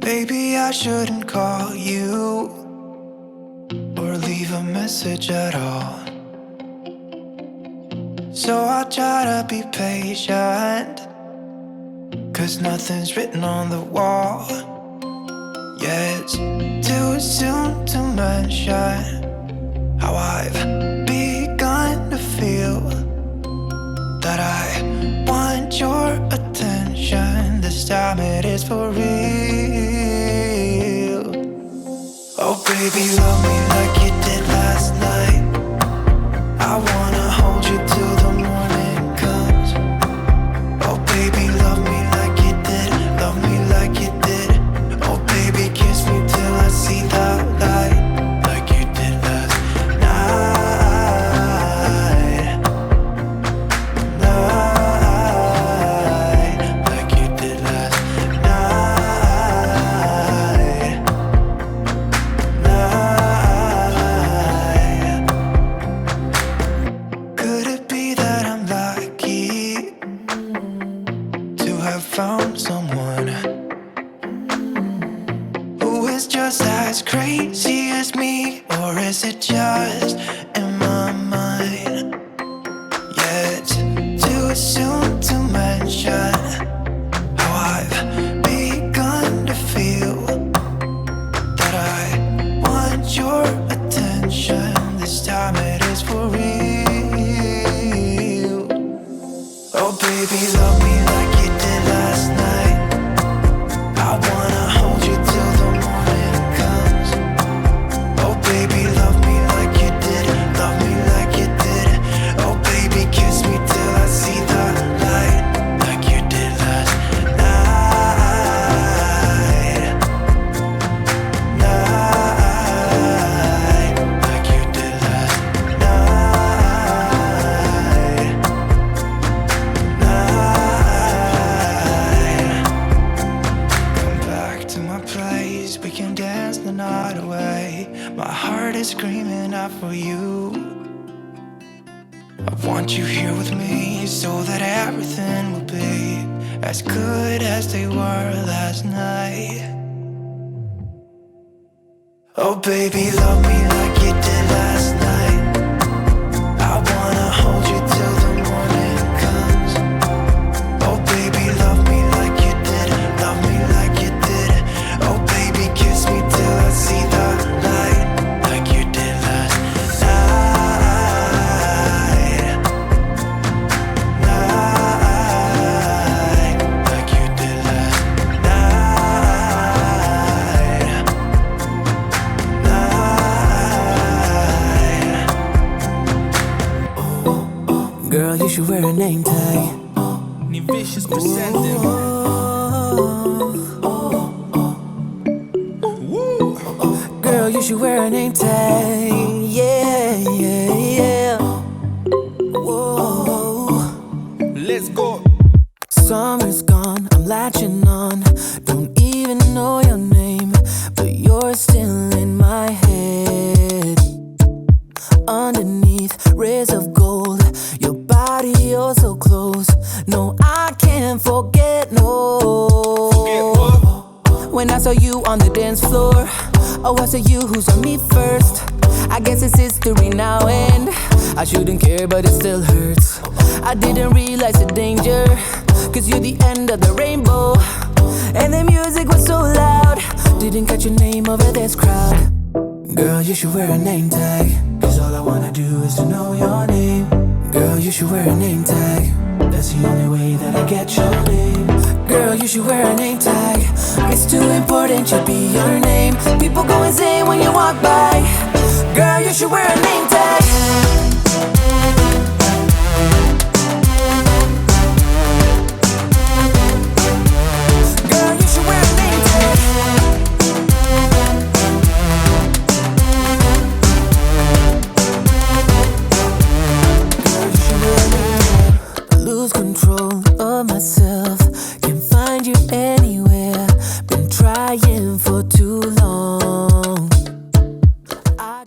Maybe I shouldn't call you or leave a message at all. So I'll try to be patient, 'cause nothing's written on the wall. Yeah, it's too soon to mention how I've begun to feel that I want your attention. This time it is for real. Oh baby, love me like you did last night. I wanna hold you till the morning comes. Oh baby, love me like you did. Love me like you did. Oh baby, kiss me till I see the light, like you did last night. Night, like you did last night. Night. Could it be that I'm lucky to have found someone who is just as crazy as me? Or is it just in my mind? Yeah, it's too soon to mention how I've begun to feel that I want your attention. This time it is for real. Oh baby, love me like you did last night. I wanna hold you till the morning comes. Oh baby, love me like you did. Love me like you did. Oh baby, kiss me till I see the light, like you did last night. Night, like you did last night. Night. Come back to my place, we can dance the night away. My heart is screaming out for you. I want you here with me so that everything will be as good as they were last night. Oh baby, love me like you did last night. I wanna hold you till the morning comes. Oh baby, love me like you did. Love me like you did. Oh baby, kiss me till I see the light, like you did last night. Night, like you did last night. Night. Girl, you should wear a name tag. Vicious presenting. Girl, you should wear a name tag. Yeah, yeah, yeah. Whoa. Let's go. Summer's gone, I'm latching on. Don't even know your name, but you're still in my head. Underneath rays of gold, your body oh so close. No, I can't forget, no. Forget what? When I saw you on the dance floor, oh, I saw you who saw me first. I guess it's history now, and I shouldn't care, but it still hurts. I didn't realize the danger, 'cause you're the end of the rainbow. And the music was so loud, didn't catch your name over this crowd. Girl, you should wear a name tag, 'cause all I wanna do is to know your name. Girl, you should wear a name tag, that's the only way that I get your name. Girl, you should wear a name tag, it's too important to be your name. People go insane when you walk by. Girl, you should wear a name tag.